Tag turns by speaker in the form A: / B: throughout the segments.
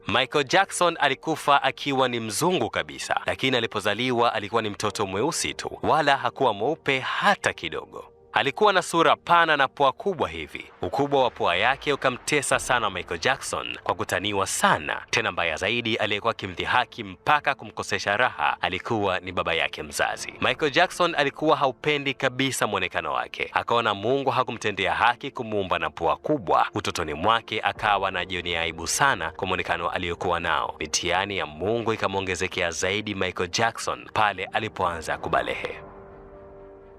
A: Michael Jackson alikufa akiwa ni mzungu kabisa, lakini alipozaliwa alikuwa ni mtoto mweusi tu, wala hakuwa mweupe hata kidogo. Alikuwa na sura pana na pua kubwa hivi. Ukubwa wa pua yake ukamtesa sana Michael Jackson kwa kutaniwa sana. Tena mbaya zaidi, aliyekuwa kimdhihaki mpaka kumkosesha raha alikuwa ni baba yake mzazi. Michael Jackson alikuwa haupendi kabisa mwonekano wake. Akaona Mungu hakumtendea haki kumuumba na pua kubwa. Utotoni mwake akawa anajionea aibu sana kwa mwonekano aliyokuwa nao. Mitihani ya Mungu ikamwongezekea zaidi Michael Jackson pale alipoanza kubalehe.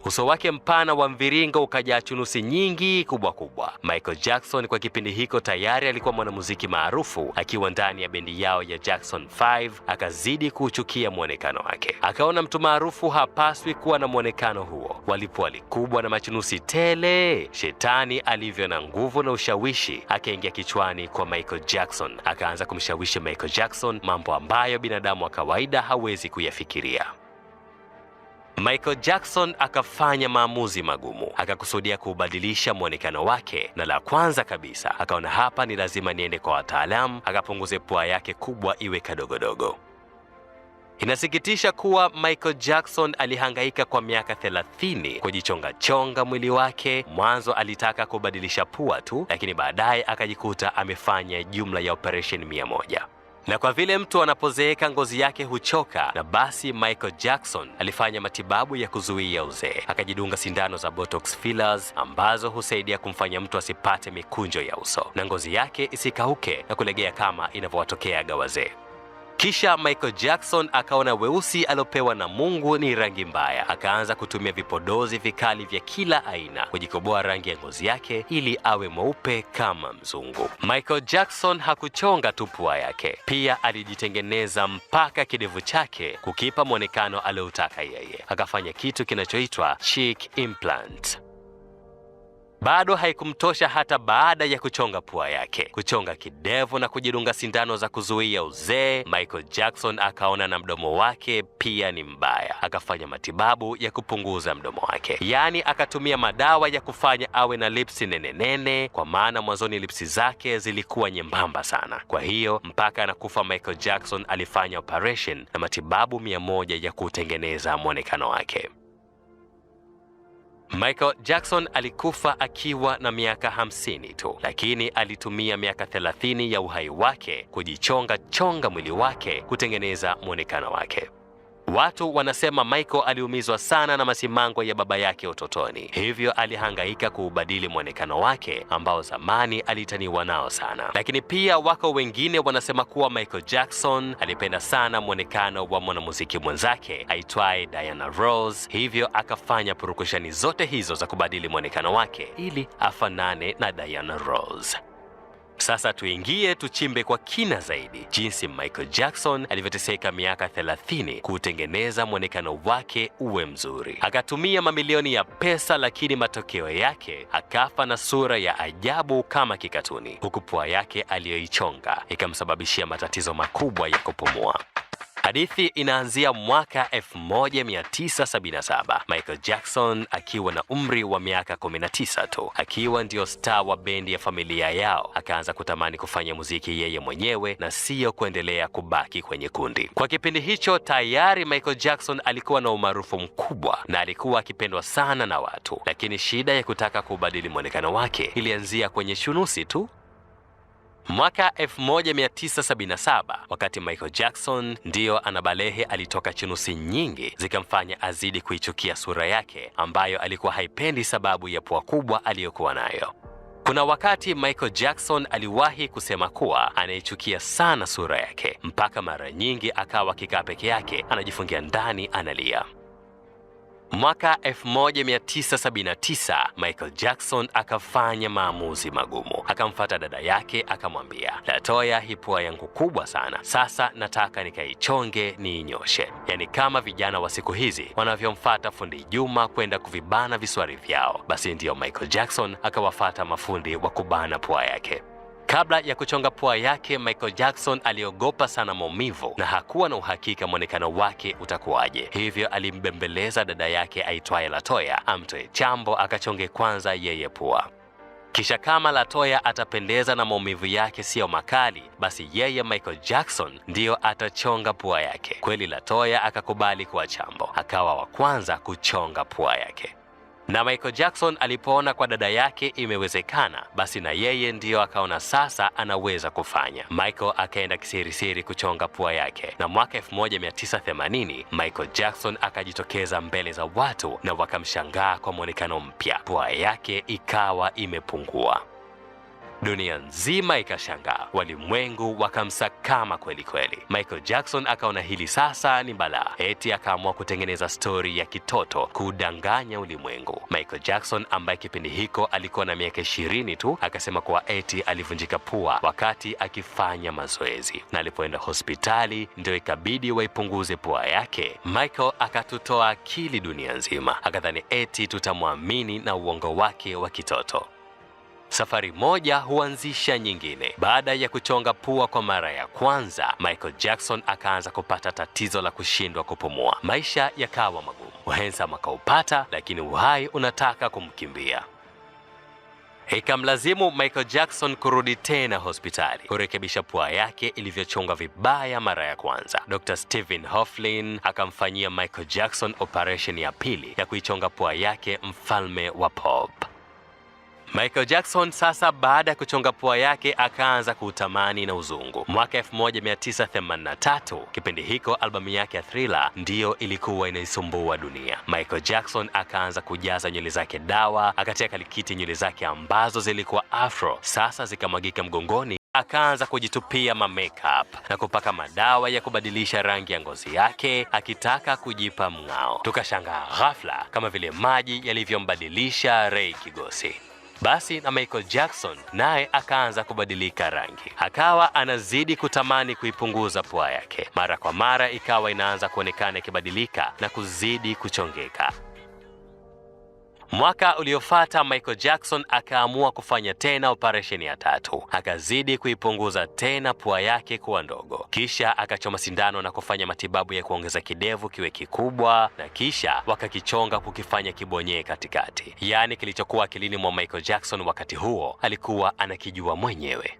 A: Uso wake mpana wa mviringo ukajaa chunusi nyingi kubwa kubwa. Michael Jackson kwa kipindi hiko tayari alikuwa mwanamuziki maarufu, akiwa ndani ya bendi yao ya Jackson 5. Akazidi kuuchukia mwonekano wake. Akaona mtu maarufu hapaswi kuwa na mwonekano huo. Walipua likubwa na machunusi tele. Shetani alivyo na nguvu na ushawishi akaingia kichwani kwa Michael Jackson. Akaanza kumshawishi Michael Jackson mambo ambayo binadamu wa kawaida hawezi kuyafikiria. Michael Jackson akafanya maamuzi magumu. Akakusudia kuubadilisha mwonekano wake, na la kwanza kabisa akaona hapa ni lazima niende kwa wataalamu, akapunguze pua yake kubwa iwe kadogodogo. Inasikitisha kuwa Michael Jackson alihangaika kwa miaka 30 kujichonga mwili wake. Mwanzo alitaka kubadilisha pua tu, lakini baadaye akajikuta amefanya jumla ya operation 100. Na kwa vile mtu anapozeeka ngozi yake huchoka, na basi Michael Jackson alifanya matibabu ya kuzuia uzee. Akajidunga sindano za Botox fillers ambazo husaidia kumfanya mtu asipate mikunjo ya uso na ngozi yake isikauke na kulegea kama inavyowatokea wazee. Kisha Michael Jackson akaona weusi aliopewa na Mungu ni rangi mbaya. Akaanza kutumia vipodozi vikali vya kila aina kujikoboa rangi ya ngozi yake ili awe mweupe kama mzungu. Michael Jackson hakuchonga tu pua yake, pia alijitengeneza mpaka kidevu chake kukipa mwonekano aliotaka yeye. Akafanya kitu kinachoitwa cheek implant. Bado haikumtosha. Hata baada ya kuchonga pua yake, kuchonga kidevu na kujidunga sindano za kuzuia uzee, Michael Jackson akaona na mdomo wake pia ni mbaya. Akafanya matibabu ya kupunguza mdomo wake, yaani akatumia madawa ya kufanya awe na lipsi nene, kwa maana mwanzoni lipsi zake zilikuwa nyembamba sana. Kwa hiyo mpaka anakufa Michael Jackson alifanya operation na matibabu 100 ya kutengeneza mwonekano wake. Michael Jackson alikufa akiwa na miaka 50 tu, lakini alitumia miaka 30 ya uhai wake kujichonga mwili wake kutengeneza mwonekano wake. Watu wanasema Michael aliumizwa sana na masimango ya baba yake utotoni, hivyo alihangaika kuubadili mwonekano wake ambao zamani alitaniwa nao sana. Lakini pia wako wengine wanasema kuwa Michael Jackson alipenda sana mwonekano wa mwanamuziki mwenzake aitwaye Diana Ross, hivyo akafanya purukushani zote hizo za kubadili mwonekano wake ili afanane na Diana Ross. Sasa tuchimbe kwa kina zaidi jinsi Michael Jackson alivyoteseka miaka 30 kutengeneza mwonekano wake uwe mzuri. Akatumia mamilioni ya pesa, lakini matokeo yake akafa na sura ya ajabu kama kikatuni, huku pua yake aliyoichonga ikamsababishia matatizo makubwa ya kupumua. Hadithi inaanzia mwaka 1977, Michael Jackson akiwa na umri wa miaka 19 tu. Akiwa ndio star wa bendi ya familia yao, akaanza kutamani kufanya muziki yeye mwenyewe na siyo kuendelea kubaki kwenye kundi. Kwa kipindi hicho tayari Michael Jackson alikuwa na umaarufu mkubwa na alikuwa akipendwa sana na watu, lakini shida ya kutaka kubadili mwonekano wake ilianzia kwenye chunusi tu. Mwaka 1977, wakati Michael Jackson ndio anabalehe, alitoka chunusi nyingi zikamfanya azidi kuichukia sura yake ambayo alikuwa haipendi sababu ya pua kubwa aliyokuwa nayo. Kuna wakati Michael Jackson aliwahi kusema kuwa anaichukia sana sura yake mpaka mara nyingi akawa akikaa peke yake anajifungia ndani analia. Mwaka 1979 Michael Jackson akafanya maamuzi magumu. Akamfuata dada yake akamwambia, "Latoya, hii pua yangu kubwa sana, sasa nataka nikaichonge niinyoshe." Yaani kama vijana wa siku hizi wanavyomfuata fundi Juma kwenda kuvibana viswari vyao, basi ndiyo Michael Jackson akawafuata mafundi wa kubana pua yake. Kabla ya kuchonga pua yake, Michael Jackson aliogopa sana maumivu na hakuwa na uhakika mwonekano wake utakuwaje. Hivyo alimbembeleza dada yake aitwaye Latoya amtoe chambo akachonge kwanza yeye pua. Kisha kama Latoya atapendeza na maumivu yake siyo makali, basi yeye Michael Jackson ndiyo atachonga pua yake. Kweli Latoya akakubali kuwa chambo, akawa wa kwanza kuchonga pua yake. Na Michael Jackson alipoona kwa dada yake imewezekana, basi na yeye ndiyo akaona sasa anaweza kufanya. Michael akaenda kisirisiri kuchonga pua yake, na mwaka 1980 Michael Jackson akajitokeza mbele za watu na wakamshangaa kwa muonekano mpya. Pua yake ikawa imepungua. Dunia nzima ikashangaa, walimwengu wakamsakama kweli kweli. Michael Jackson akaona hili sasa ni balaa, eti akaamua kutengeneza stori ya kitoto kudanganya ulimwengu. Michael Jackson ambaye kipindi hiko alikuwa na miaka 20 tu, akasema kuwa eti alivunjika pua wakati akifanya mazoezi, na alipoenda hospitali ndio ikabidi waipunguze pua yake. Michael akatutoa akili dunia nzima, akadhani eti tutamwamini na uongo wake wa kitoto. Safari moja huanzisha nyingine. Baada ya kuchonga pua kwa mara ya kwanza, Michael Jackson akaanza kupata tatizo la kushindwa kupumua. Maisha yakawa magumu. Uhensam akaupata, lakini uhai unataka kumkimbia. Ikamlazimu Michael Jackson kurudi tena hospitali kurekebisha pua yake ilivyochonga vibaya mara ya kwanza. Dr. Stephen Hofflin akamfanyia Michael Jackson operation ya pili ya kuichonga pua yake mfalme wa pop. Michael Jackson sasa baada ya kuchonga pua yake akaanza kuutamani na uzungu. Mwaka 1983, kipindi hiko albamu yake ya Thriller ndiyo ilikuwa inaisumbua dunia. Michael Jackson akaanza kujaza nywele zake dawa, akatia kalikiti nywele zake ambazo zilikuwa afro, sasa zikamwagika mgongoni. Akaanza kujitupia makeup na kupaka madawa ya kubadilisha rangi ya ngozi yake, akitaka kujipa mng'ao. Tukashangaa ghafla kama vile maji yalivyombadilisha Ray Kigosi. Basi na Michael Jackson naye akaanza kubadilika rangi, akawa anazidi kutamani kuipunguza pua yake. Mara kwa mara ikawa inaanza kuonekana ikibadilika na kuzidi kuchongeka. Mwaka uliofuata Michael Jackson akaamua kufanya tena operation ya tatu, akazidi kuipunguza tena pua yake kuwa ndogo. Kisha akachoma sindano na kufanya matibabu ya kuongeza kidevu kiwe kikubwa, na kisha wakakichonga kukifanya kibonyee katikati. Yaani kilichokuwa akilini mwa Michael Jackson wakati huo alikuwa anakijua mwenyewe.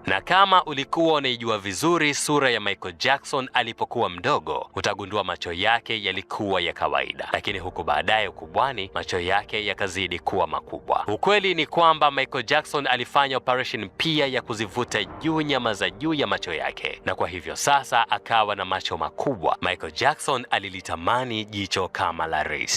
A: Na kama ulikuwa unaijua vizuri sura ya Michael Jackson alipokuwa mdogo, utagundua macho yake yalikuwa ya kawaida, lakini huku baadaye ukubwani macho yake yakazidi kuwa makubwa. Ukweli ni kwamba Michael Jackson alifanya operation pia ya kuzivuta juu nyama za juu ya macho yake, na kwa hivyo sasa akawa na macho makubwa. Michael Jackson alilitamani jicho kama la Ray.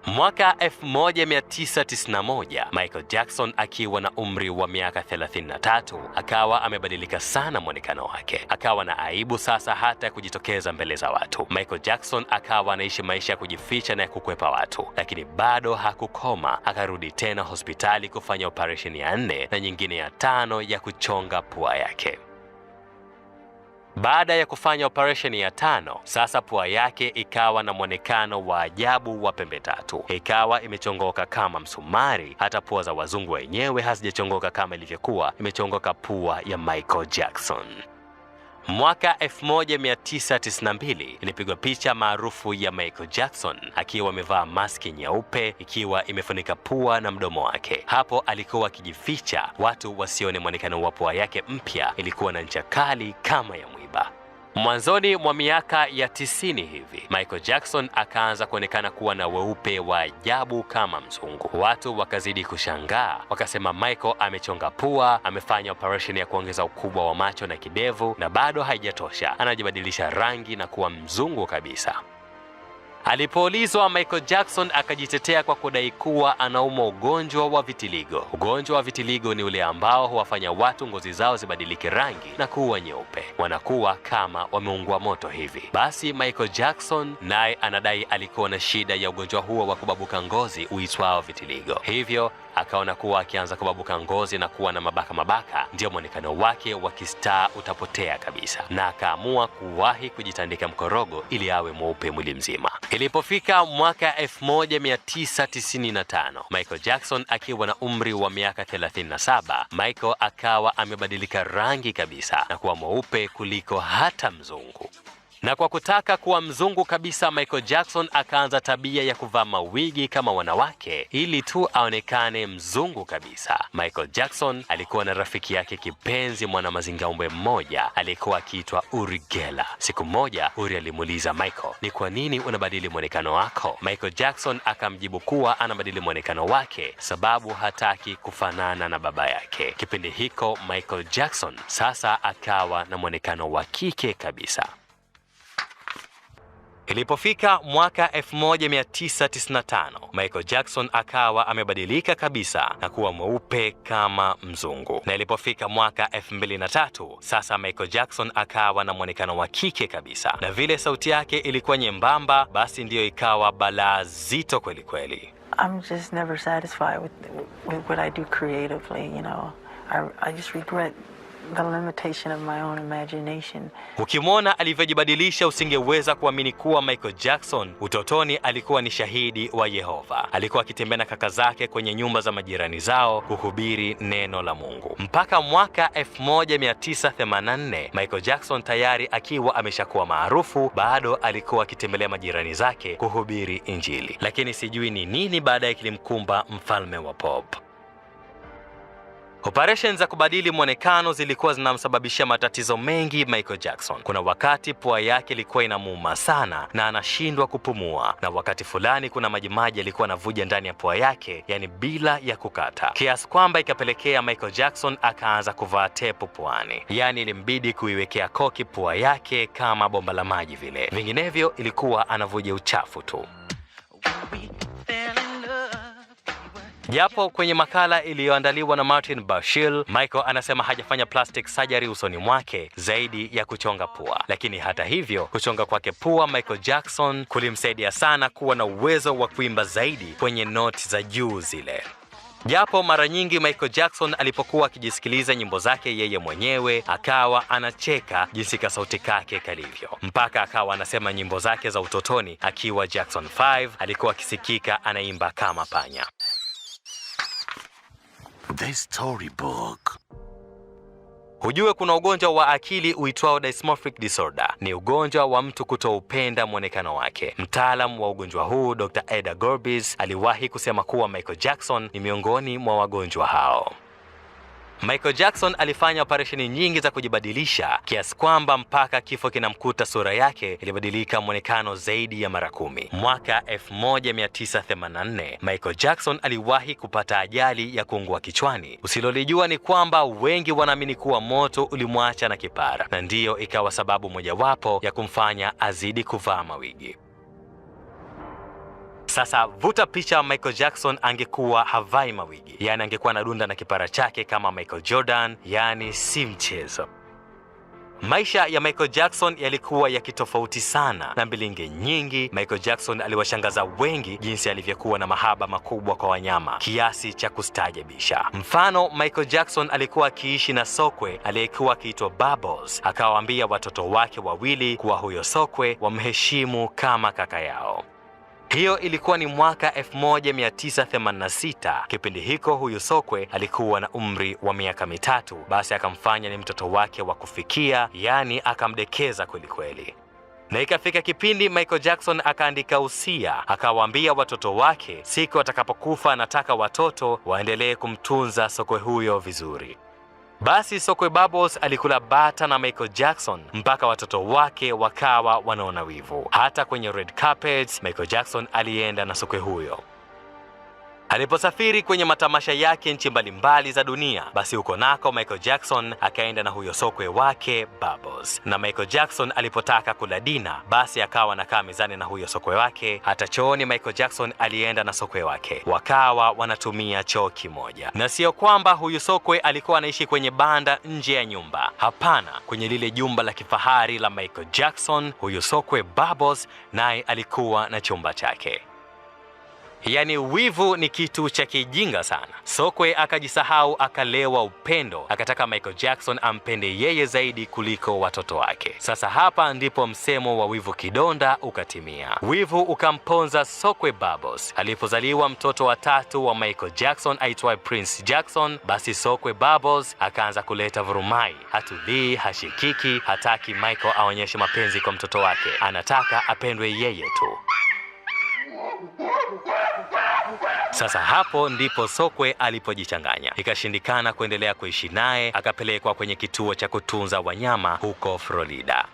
A: Mwaka 1991, Michael Jackson akiwa na umri wa miaka 33, akawa amebadilika sana mwonekano wake. Akawa na aibu sasa hata ya kujitokeza mbele za watu. Michael Jackson akawa anaishi maisha ya kujificha na ya kukwepa watu, lakini bado hakukoma. Akarudi tena hospitali kufanya operation ya 4 na nyingine ya 5 ya kuchonga pua yake. Baada ya kufanya operation ya 5, sasa pua yake ikawa na mwonekano wa ajabu wa pembe tatu. Ikawa imechongoka kama msumari, hata pua za wazungu wenyewe hazijachongoka kama ilivyokuwa imechongoka pua ya Michael Jackson. Mwaka 1992 ilipigwa picha maarufu ya Michael Jackson akiwa amevaa maski nyeupe ikiwa imefunika pua na mdomo wake. Hapo alikuwa akijificha watu wasione mwonekano wa pua yake mpya, ilikuwa na ncha kali kama ya mwiba. Mwanzoni mwa miaka ya 90 hivi, Michael Jackson akaanza kuonekana kuwa na weupe wa ajabu kama mzungu. Watu wakazidi kushangaa, wakasema Michael amechonga pua, amefanya operation ya kuongeza ukubwa wa macho na kidevu, na bado haijatosha, anajibadilisha rangi na kuwa mzungu kabisa. Alipoulizwa, Michael Jackson akajitetea kwa kudai kuwa anaumwa ugonjwa wa vitiligo. Ugonjwa wa vitiligo ni ule ambao huwafanya watu ngozi zao zibadilike rangi na kuwa nyeupe, wanakuwa kama wameungua moto hivi. Basi Michael Jackson naye anadai alikuwa na shida ya ugonjwa huo wa kubabuka ngozi uitwao vitiligo. Hivyo akaona kuwa akianza kubabuka ngozi na kuwa na mabaka ndio mwonekano wake wa kistaa utapotea kabisa, na akaamua kuwahi kujitandika mkorogo ili awe mweupe mwili mzima. Ilipofika mwaka 1995, Michael Jackson akiwa na umri wa miaka 37, Michael akawa amebadilika rangi kabisa na kuwa mweupe kuliko hata mzungu. Na kwa kutaka kuwa mzungu kabisa, Michael Jackson akaanza tabia ya kuvaa mawigi kama wanawake ili tu aonekane mzungu kabisa. Michael Jackson alikuwa na rafiki yake kipenzi mwanamazingaumbwe mmoja aliyekuwa akiitwa Uri Geller. Siku moja Uri alimuuliza Michael, ni kwa nini unabadili mwonekano wako? Michael Jackson akamjibu kuwa anabadili mwonekano wake sababu hataki kufanana na baba yake. Kipindi hiko Michael Jackson sasa akawa na mwonekano wa kike kabisa. Ilipofika mwaka 1995, Michael Jackson akawa amebadilika kabisa na kuwa mweupe kama mzungu. Na ilipofika mwaka 2003, sasa Michael Jackson akawa na mwonekano wa kike kabisa. Na vile sauti yake ilikuwa nyembamba, basi ndiyo ikawa balaa zito kweli kweli.
B: I'm just never satisfied with what I do creatively, you know. I just regret the limitation of my own imagination.
A: Ukimwona alivyojibadilisha usingeweza kuamini kuwa Michael Jackson utotoni alikuwa ni shahidi wa Yehova. Alikuwa akitembea na kaka zake kwenye nyumba za majirani zao kuhubiri neno la Mungu. Mpaka mwaka 1984 Michael Jackson tayari akiwa ameshakuwa maarufu, bado alikuwa akitembelea majirani zake kuhubiri Injili. Lakini sijui ni nini baadaye kilimkumba mfalme wa pop. Operation za kubadili mwonekano zilikuwa zinamsababishia matatizo mengi Michael Jackson. Kuna wakati pua yake ilikuwa inamuuma sana na anashindwa kupumua, na wakati fulani kuna majimaji yalikuwa yanavuja ndani ya pua yake, yani bila ya kukata, kiasi kwamba ikapelekea Michael Jackson akaanza kuvaa tepu puani, yani ilimbidi kuiwekea koki pua yake kama bomba la maji vile, vinginevyo ilikuwa anavuja uchafu tu. Japo kwenye makala iliyoandaliwa na Martin Bashir, Michael anasema hajafanya plastic surgery usoni mwake zaidi ya kuchonga pua. Lakini hata hivyo, kuchonga kwake pua Michael Jackson kulimsaidia sana kuwa na uwezo wa kuimba zaidi kwenye noti za juu zile. Japo mara nyingi Michael Jackson alipokuwa akijisikiliza nyimbo zake yeye mwenyewe akawa anacheka jinsi ka sauti kake kalivyo, mpaka akawa anasema nyimbo zake za utotoni akiwa Jackson 5 alikuwa akisikika anaimba kama panya.
C: The Storybook.
A: Hujue kuna ugonjwa wa akili uitwao dysmorphic disorder. Ni ugonjwa wa mtu kutoupenda mwonekano wake. Mtaalamu wa ugonjwa huu Dr. Eda Gorbis aliwahi kusema kuwa Michael Jackson ni miongoni mwa wagonjwa hao. Michael Jackson alifanya operesheni nyingi za kujibadilisha kiasi kwamba mpaka kifo kinamkuta sura yake ilibadilika mwonekano zaidi ya mara 10. Mwaka 1984 Michael Jackson aliwahi kupata ajali ya kuungua kichwani. Usilolijua ni kwamba wengi wanaamini kuwa moto ulimwacha na kipara, na ndiyo ikawa sababu mojawapo ya kumfanya azidi kuvaa mawigi. Sasa vuta picha Michael Jackson angekuwa havai mawigi, yani angekuwa anadunda na kipara chake kama Michael Jordan, yani si mchezo. Maisha ya Michael Jackson yalikuwa ya kitofauti sana na mbilinge nyingi. Michael Jackson aliwashangaza wengi jinsi alivyokuwa na mahaba makubwa kwa wanyama kiasi cha kustaajabisha. Mfano, Michael Jackson alikuwa akiishi na sokwe aliyekuwa akiitwa Bubbles. Akawaambia watoto wake wawili kuwa huyo sokwe wamheshimu kama kaka yao. Hiyo ilikuwa ni mwaka 1986. Kipindi hiko huyu sokwe alikuwa na umri wa miaka 3. Basi akamfanya ni mtoto wake wa kufikia, yani akamdekeza kweli kweli. Na ikafika kipindi Michael Jackson akaandika usia, akawaambia watoto wake siku atakapokufa anataka watoto waendelee kumtunza sokwe huyo vizuri. Basi sokwe Bubbles alikula bata na Michael Jackson mpaka watoto wake wakawa wanaona wivu. Hata kwenye red carpets Michael Jackson alienda na sokwe huyo. Aliposafiri kwenye matamasha yake nchi mbalimbali za dunia, basi huko nako Michael Jackson akaenda na huyo sokwe wake Bubbles. Na Michael Jackson alipotaka kula dina, basi akawa anakaa mezani na huyo sokwe wake. Hata chooni Michael Jackson alienda na sokwe wake, wakawa wanatumia choo kimoja. Na sio kwamba huyu sokwe alikuwa anaishi kwenye banda nje ya nyumba, hapana. Kwenye lile jumba la kifahari la Michael Jackson, huyu sokwe Bubbles naye alikuwa na chumba chake. Yaani wivu ni kitu cha kijinga sana. Sokwe akajisahau, akalewa upendo, akataka Michael Jackson ampende yeye zaidi kuliko watoto wake. Sasa hapa ndipo msemo wa wivu kidonda ukatimia. Wivu ukamponza Sokwe Bubbles. Alipozaliwa mtoto wa tatu wa Michael Jackson aitwaye Prince Jackson, basi Sokwe Bubbles akaanza kuleta vurumai. Hatulii, hashikiki, hataki Michael aonyeshe mapenzi kwa mtoto wake. Anataka apendwe yeye tu. Sasa hapo ndipo Sokwe alipojichanganya. Ikashindikana kuendelea kuishi naye, akapelekwa kwenye kituo cha kutunza wanyama huko Florida.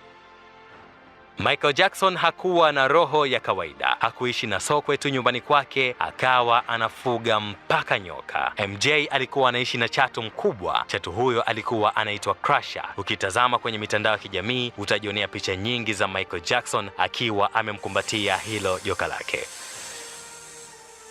A: Michael Jackson hakuwa na roho ya kawaida. Hakuishi na Sokwe tu nyumbani kwake, akawa anafuga mpaka nyoka. MJ alikuwa anaishi na chatu mkubwa. Chatu huyo alikuwa anaitwa Crusher. Ukitazama kwenye mitandao ya kijamii utajionea picha nyingi za Michael Jackson akiwa amemkumbatia hilo joka lake.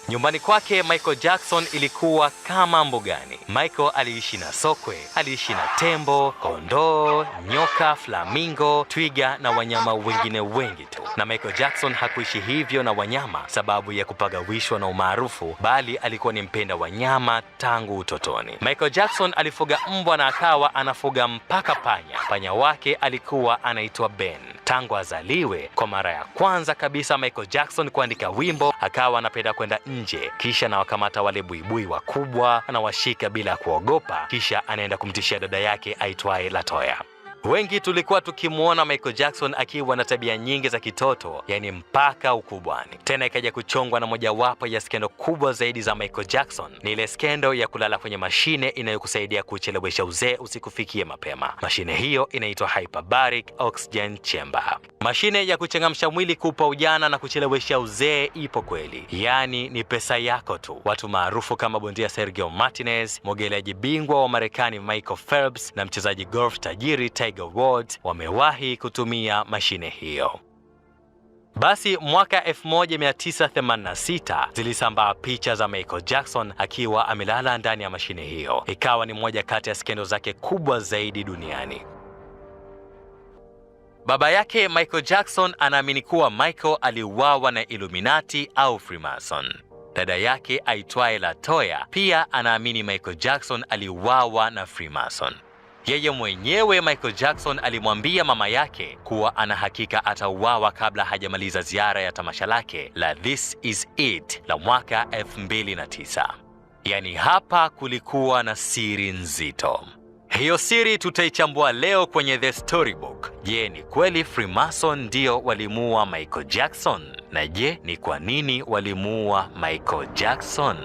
A: Nyumbani kwake Michael Jackson ilikuwa kama mbugani. Michael aliishi na Sokwe, aliishi na tembo, kondoo, nyoka, flamingo, twiga na wanyama wengine wengi tu. Na Michael Jackson hakuishi hivyo na wanyama sababu ya kupagawishwa na umaarufu, bali alikuwa ni mpenda wanyama tangu utotoni. Michael Jackson alifuga mbwa na akawa anafuga mpaka panya. Panya wake alikuwa anaitwa Ben. Tangu azaliwe, kwa mara ya kwanza kabisa Michael Jackson kuandika wimbo, akawa anapenda kwenda nje, kisha anawakamata wale buibui wakubwa, anawashika bila kuogopa, kisha anaenda kumtishia dada yake aitwaye Latoya. Wengi tulikuwa tukimuona Michael Jackson akiwa na tabia nyingi za kitoto, yani mpaka ukubwani. Tena ikaja kuchongwa na mojawapo ya skendo kubwa zaidi za Michael Jackson. Ni ile skendo ya kulala kwenye mashine inayokusaidia kuchelewesha uzee usikufikie mapema. Mashine hiyo inaitwa Hyperbaric Oxygen Chamber. Mashine ya kuchangamsha mwili kupa ujana na kuchelewesha uzee ipo kweli. Yani ni pesa yako tu. Watu maarufu kama bondia Sergio Martinez, mwogeleaji bingwa wa Marekani Michael Phelps na mchezaji golf tajiri Tiger Woods wamewahi kutumia mashine hiyo. Basi mwaka 1986 zilisambaa picha za Michael Jackson akiwa amelala ndani ya mashine hiyo. Ikawa ni moja kati ya skendo zake kubwa zaidi duniani. Baba yake Michael Jackson anaamini kuwa Michael aliuawa na Illuminati au Freemason. Dada yake aitwaye Latoya pia anaamini Michael Jackson aliuawa na Freemason. Yeye mwenyewe Michael Jackson alimwambia mama yake kuwa ana hakika atauawa kabla hajamaliza ziara ya tamasha lake la This Is It la mwaka 2009. Yaani hapa kulikuwa na siri nzito. Hiyo siri tutaichambua leo kwenye The Storybook. Je, ni kweli Freemason ndio walimuua Michael Jackson? Na je, ni kwa nini walimuua Michael Jackson?